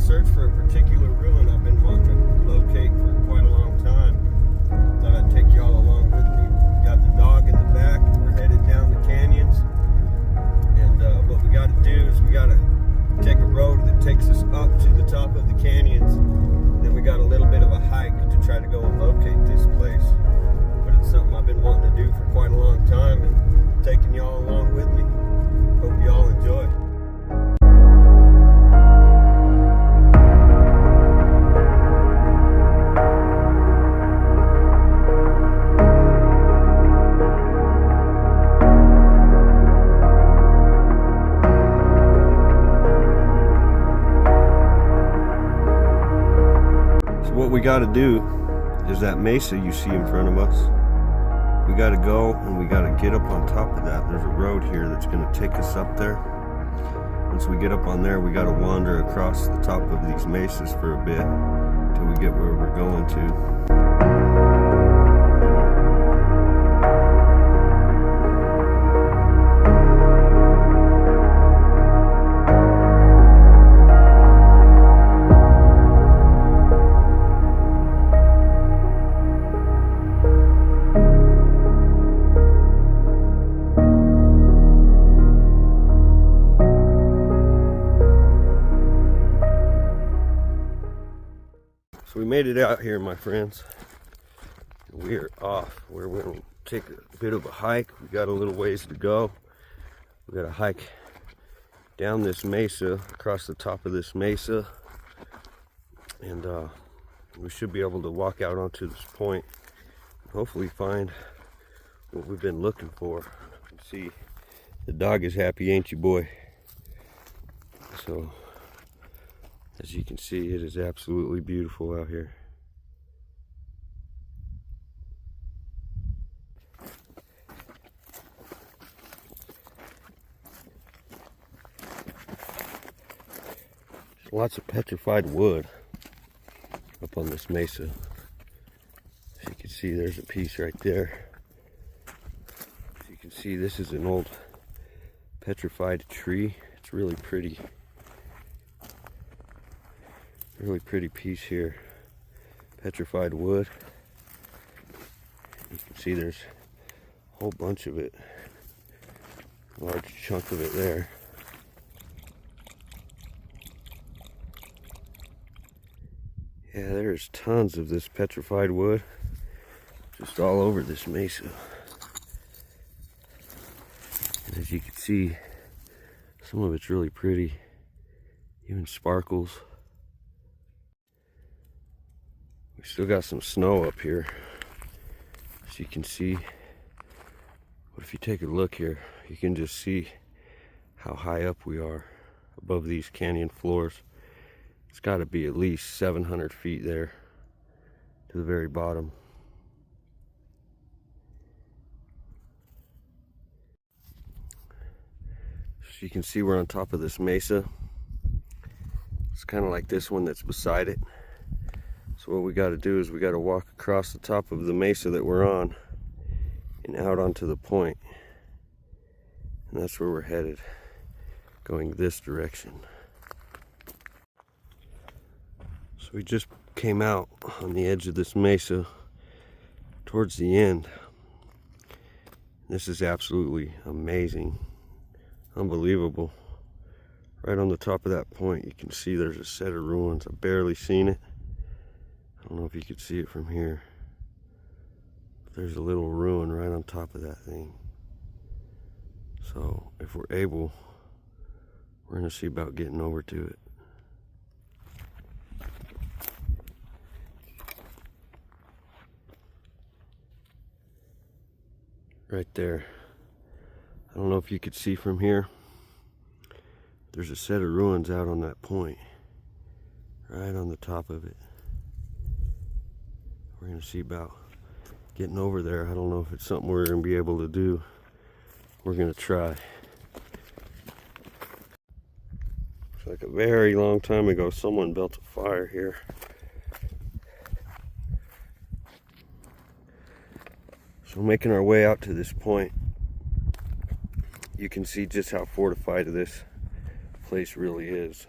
search for a particular ruin I've been wanting to locate for quite a long time. Thought I'd take y'all along with me. Got the dog in the back. We're headed down the canyons. And what we got to do is we got to take a road that takes us up to the top of the canyons. And then we got a little bit of a hike to try to go and locate this place. But it's something I've been wanting to do for quite a long time, and taking y'all along with me. Hope y'all enjoy. What we got to do is that mesa you see in front of us. We got to go and we got to get up on top of that. There's a road here that's going to take us up there. Once we get up on there, we got to wander across the top of these mesas for a bit until we get where we're going to. So we made it out here, my friends. We are off. We're going to take a bit of a hike. We got a little ways to go. We got to hike down this mesa, across the top of this mesa, and we should be able to walk out onto this point and hopefully find what we've been looking for. See, the dog is happy, ain't you, boy? So as you can see, it is absolutely beautiful out here. There's lots of petrified wood up on this mesa. As you can see, there's a piece right there. As you can see, this is an old petrified tree. It's really pretty. Really pretty piece here. Petrified wood. You can see there's a whole bunch of it. A large chunk of it there. Yeah, there's tons of this petrified wood just all over this mesa. And as you can see, some of it's really pretty. Even sparkles. We still got some snow up here, as you can see. But if you take a look here, you can just see how high up we are above these canyon floors. It's got to be at least 700 feet there to the very bottom. So you can see we're on top of this mesa. It's kind of like this one that's beside it. So what we got to do is we got to walk across the top of the mesa that we're on and out onto the point. And that's where we're headed, going this direction. So we just came out on the edge of this mesa towards the end. This is absolutely amazing, unbelievable. Right on the top of that point, you can see there's a set of ruins. I've barely seen it. I don't know if you could see it from here. There's a little ruin right on top of that thing. So if we're able, we're going to see about getting over to it. Right there. I don't know if you could see from here. There's a set of ruins out on that point. Right on the top of it. We're going to see about getting over there. I don't know if it's something we're going to be able to do. We're going to try. It's like a very long time ago someone built a fire here. So making our way out to this point, you can see just how fortified this place really is.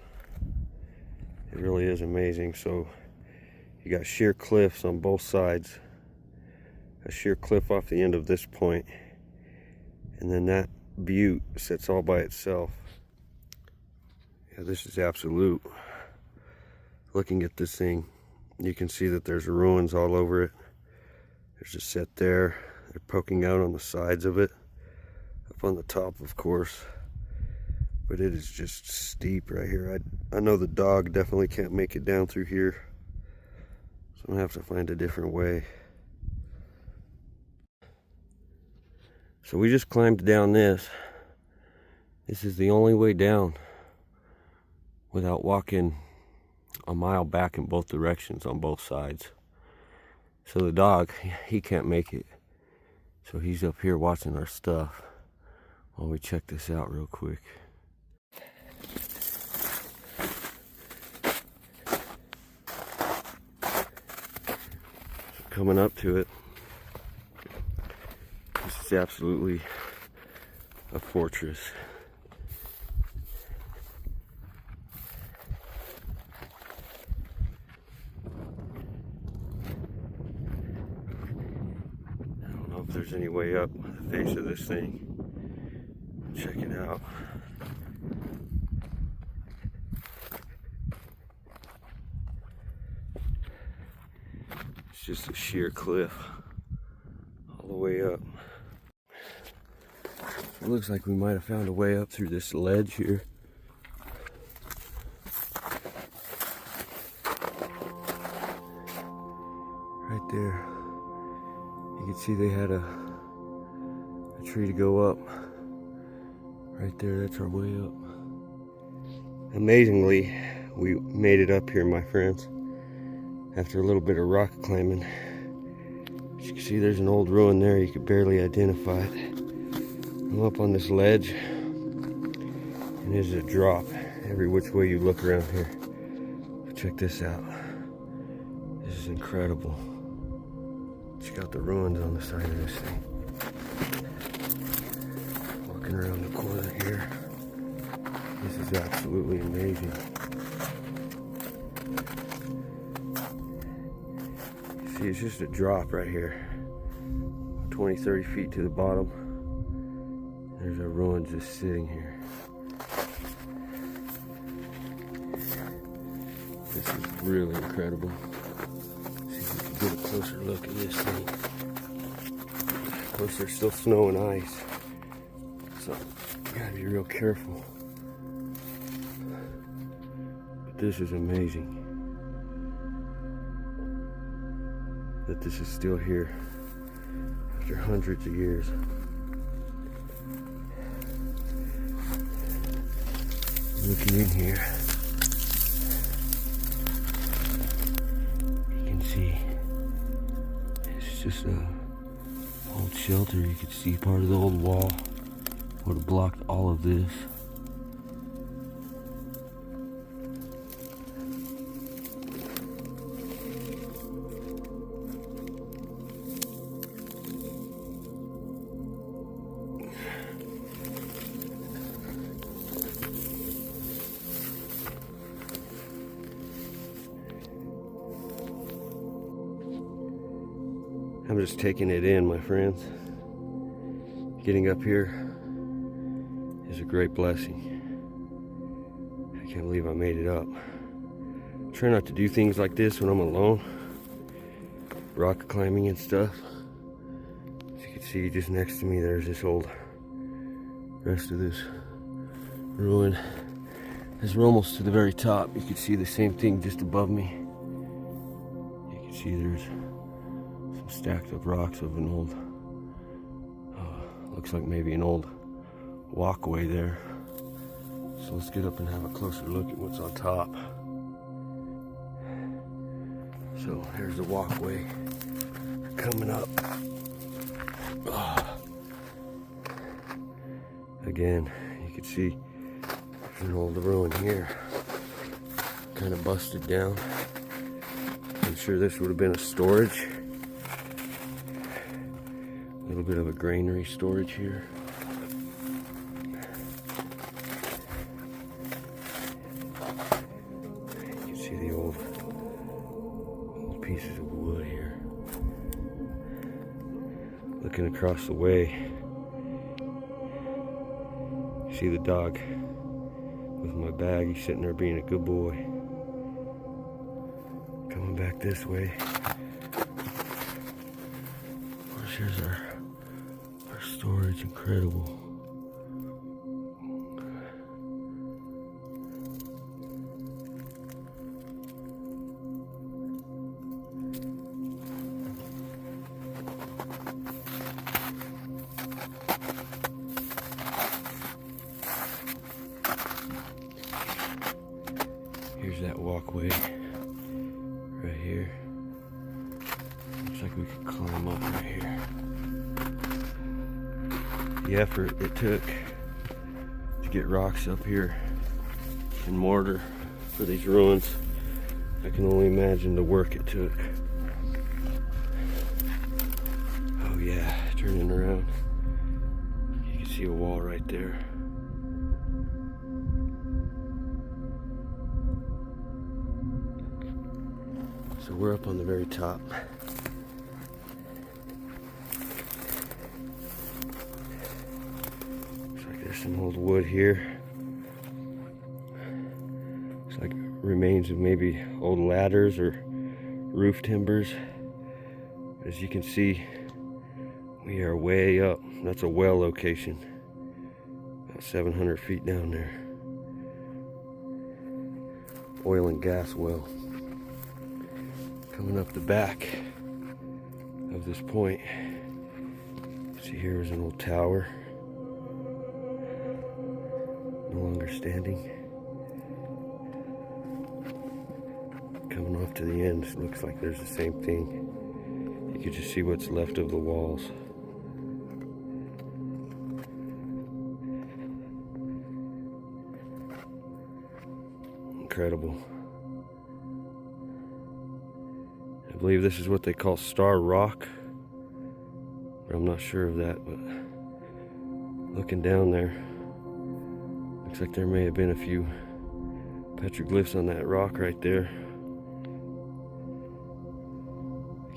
It really is amazing. So you got sheer cliffs on both sides. A sheer cliff off the end of this point. And then that butte sits all by itself. Yeah, this is absolute. Looking at this thing, you can see that there's ruins all over it. There's a set there. They're poking out on the sides of it. Up on the top, of course. But it is just steep right here. I know the dog definitely can't make it down through here. So I'm gonna have to find a different way. So we just climbed down this. This is the only way down without walking a mile back in both directions on both sides. So the dog, he can't make it. So he's up here watching our stuff while we check this out real quick. So coming up to it, this is absolutely a fortress. If there's any way up the face of this thing. Check it out. It's just a sheer cliff all the way up. It looks like we might have found a way up through this ledge here. Right there. You can see they had a tree to go up. Right there, that's our way up. Amazingly, we made it up here, my friends. After a little bit of rock climbing. As you can see, there's an old ruin there. You could barely identify it. I'm up on this ledge. And there's a drop every which way you look around here. Check this out. This is incredible. Check out the ruins on the side of this thing. Walking around the corner here. This is absolutely amazing. See, it's just a drop right here. 20, 30 feet to the bottom. There's a ruin just sitting here. This is really incredible. Get a closer look at this thing. Of course, there's still snow and ice, so you gotta be real careful. But this is amazing that this is still here after hundreds of years. Looking in here, you can see. It's just a old shelter. You can see part of the old wall would have blocked all of this. I'm just taking it in, my friends. Getting up here is a great blessing. I can't believe I made it up. Try not to do things like this when I'm alone. Rock climbing and stuff. As you can see, just next to me, there's this old rest of this ruin. As we're almost to the very top, you can see the same thing just above me. You can see there's some stacked up rocks of an old, looks like maybe an old walkway there. So let's get up and have a closer look at what's on top. So here's the walkway coming up. Again, you can see there's an old ruin here, kind of busted down. I'm sure this would have been a storage. A little bit of a granary storage here. You can across the way. See the dog with my bag. He's sitting there being a good boy. Coming back this way. Of course, here's our storage. Incredible. Here's that walkway right here. Looks like we could climb up right here. The effort it took to get rocks up here and mortar for these ruins, I can only imagine the work it took. Oh yeah, turning around, you can see a wall right there. So we're up on the very top. Looks like there's some old wood here. Looks like remains of maybe old ladders or roof timbers. As you can see, we are way up. That's a well location. About 700 feet down there. Oil and gas well. Coming up the back of this point, see here is an old tower, no longer standing. Coming off to the end, it looks like there's the same thing. You can just see what's left of the walls. Incredible. I believe this is what they call Star Rock. I'm not sure of that, but looking down there, looks like there may have been a few petroglyphs on that rock right there.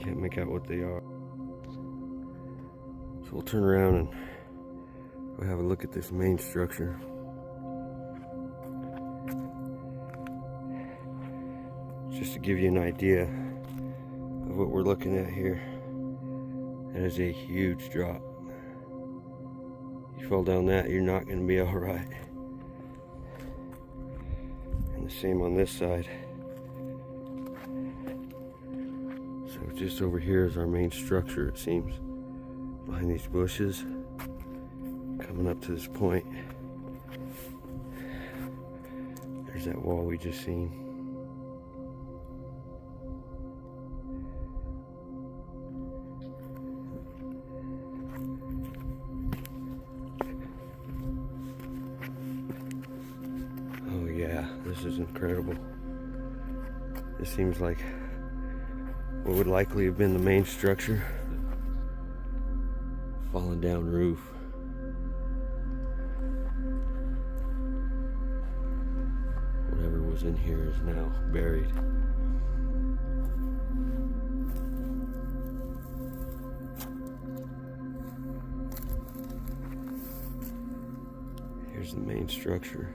Can't make out what they are. So we'll turn around and we'll have a look at this main structure. Just to give you an idea of what we're looking at here. That is a huge drop. You fall down that, you're not going to be alright. And the same on this side. So just over here is our main structure, it seems. Behind these bushes. Coming up to this point. There's that wall we just seen. Yeah, this is incredible. This seems like what would likely have been the main structure. Fallen down roof. Whatever was in here is now buried. Here's the main structure.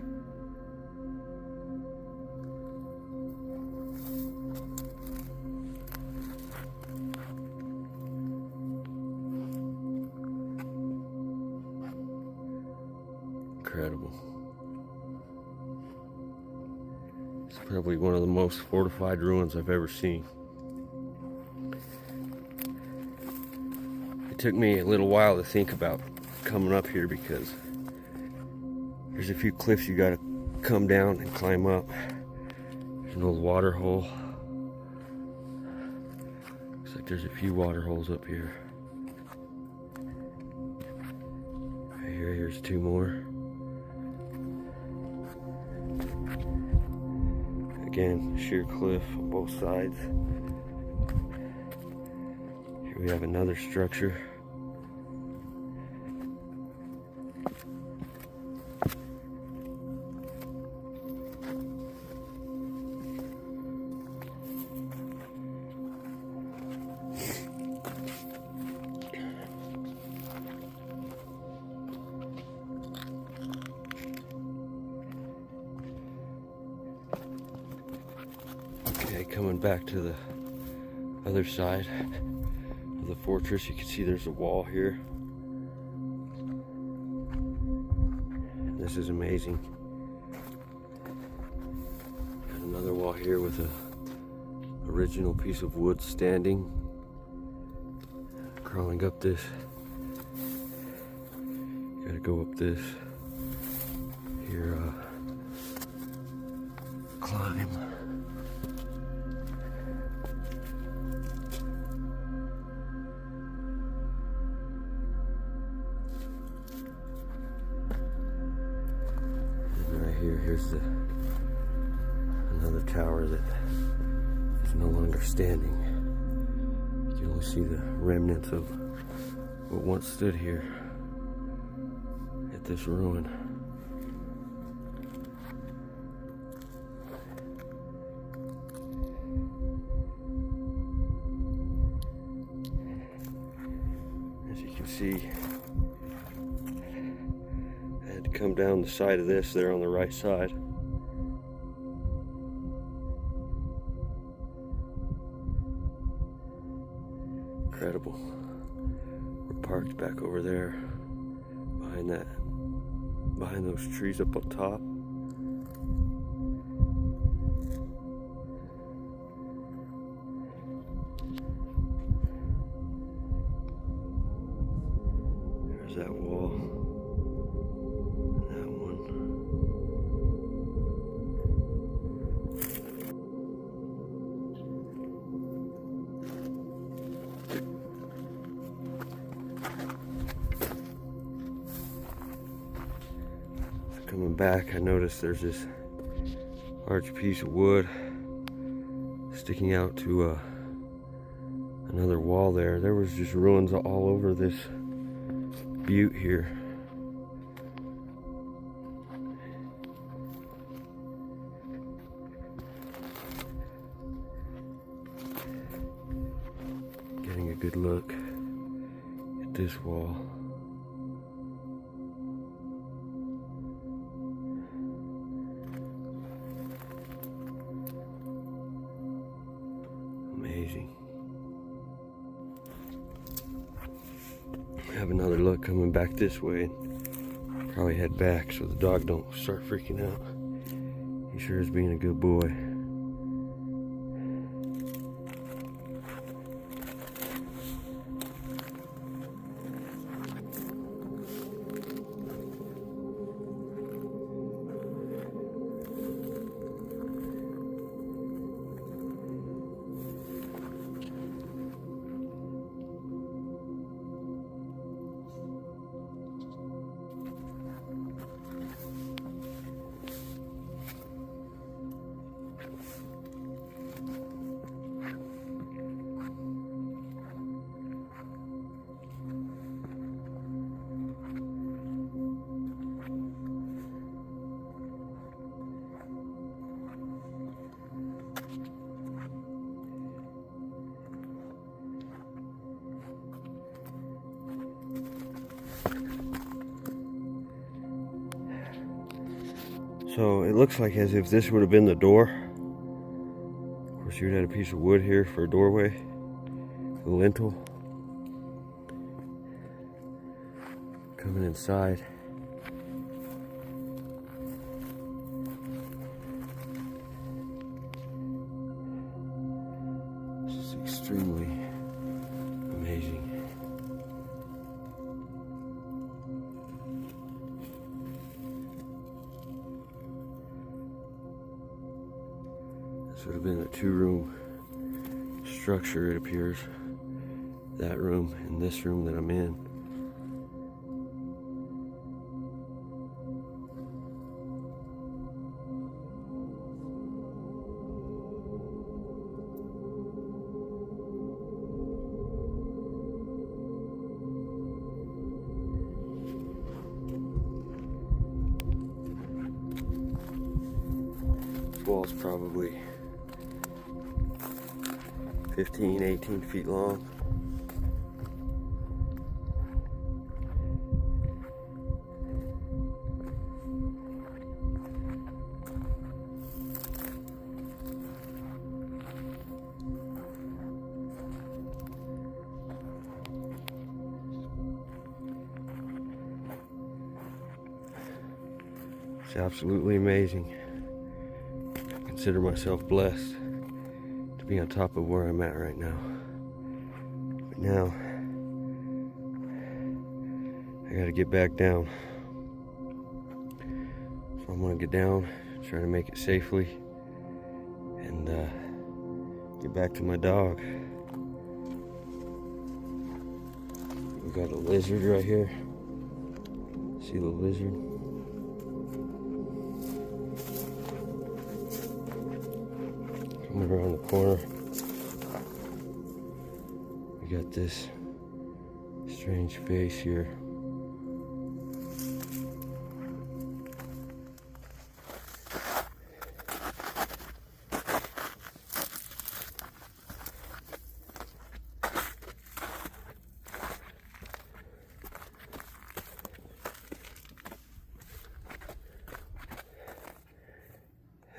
Incredible. It's probably one of the most fortified ruins I've ever seen. It took me a little while to think about coming up here because there's a few cliffs you gotta come down and climb up. There's an old water hole. Looks like there's a few water holes up here. Right here, here's two more. Again, sheer cliff on both sides. Here we have another structure. coming back to the other side of the fortress. You can see there's a wall here. This is amazing. Got another wall here with a original piece of wood standing. Crawling up this. Gotta go up this. Here, climb. Here's another tower that is no longer standing. You can only see the remnants of what once stood here at this ruin. As you can see, come down the side of this there on the right side. Incredible. We're parked back over there behind those trees up on top. There's that wall. Coming back, I noticed there's this large piece of wood sticking out to another wall there. There was just ruins all over this butte here. Getting a good look at this wall. Amazing. Have another look coming back this way. Probably head back so the dog don't start freaking out. He sure is being a good boy. So it looks like as if this would have been the door. Of course, you had a piece of wood here for a doorway, the lintel. Coming inside. This is extremely amazing. This would have been a two-room structure, it appears. That room and this room that I'm in. This wall's probably 15, 18 feet long. It's absolutely amazing. I consider myself blessed to be on top of where I'm at right now. But now, I gotta get back down. So I'm gonna get down, try to make it safely, and get back to my dog. We got a lizard right here. See the lizard? Coming around the corner. We got this strange face here.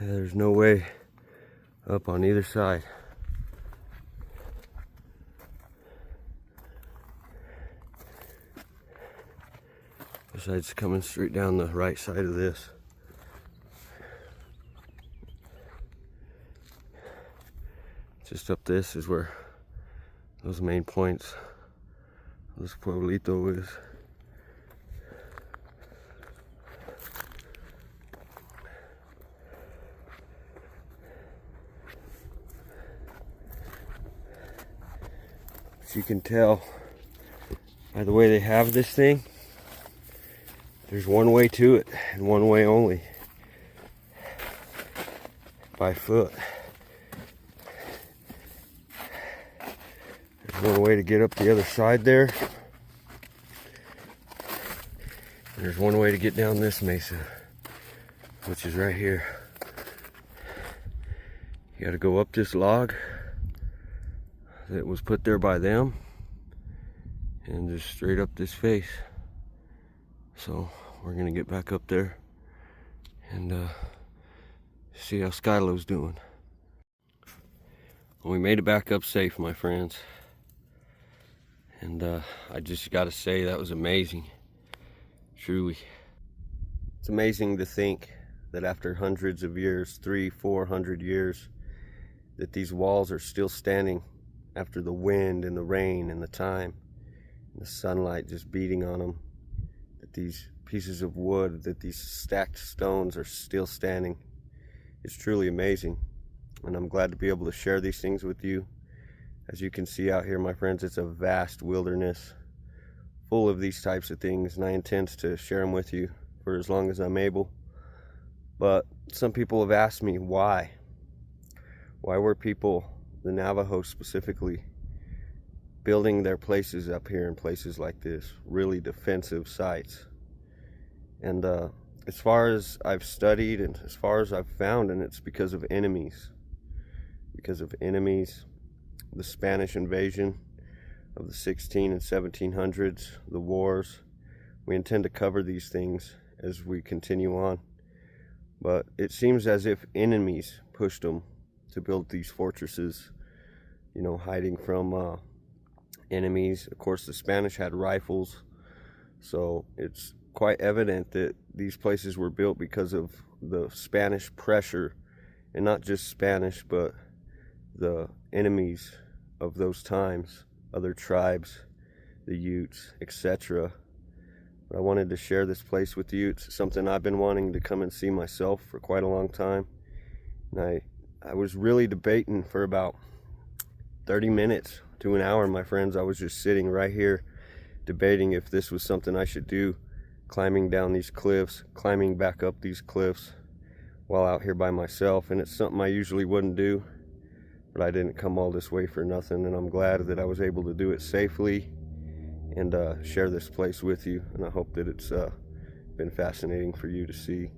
There's no way up on either side. Besides coming straight down the right side of this. Just up this is where those main points of this pueblito is. As you can tell by the way they have this thing, there's one way to it and one way only. By foot. There's one way to get up the other side there. And there's one way to get down this mesa, which is right here. You gotta go up this log that was put there by them and just straight up this face. So we're gonna get back up there and see how Skylo's doing. Well, we made it back up safe, my friends, and I just gotta say that was amazing. Truly, it's amazing to think that after hundreds of years, 300-400 years, that these walls are still standing after the wind and the rain and the time and the sunlight just beating on them, that these pieces of wood, that these stacked stones are still standing. It's truly amazing, and I'm glad to be able to share these things with you. As you can see out here, my friends, it's a vast wilderness full of these types of things, and I intend to share them with you for as long as I'm able. But some people have asked me why were people, the Navajo specifically, building their places up here in places like this, really defensive sites. And as far as I've studied and as far as I've found, and it's because of enemies. Because of enemies, the Spanish invasion of the 16 and 1700s, the wars. We intend to cover these things as we continue on. But it seems as if enemies pushed them to build these fortresses, you know, hiding from enemies. Of course, the Spanish had rifles, so it's quite evident that these places were built because of the Spanish pressure, and not just Spanish, but the enemies of those times, other tribes, the Utes, etc. But I wanted to share this place with you. It's something I've been wanting to come and see myself for quite a long time. And I was really debating for about 30 minutes to an hour, my friends. I was just sitting right here debating if this was something I should do, climbing down these cliffs, climbing back up these cliffs while out here by myself. And it's something I usually wouldn't do, but I didn't come all this way for nothing, and I'm glad that I was able to do it safely and share this place with you. And I hope that it's been fascinating for you to see.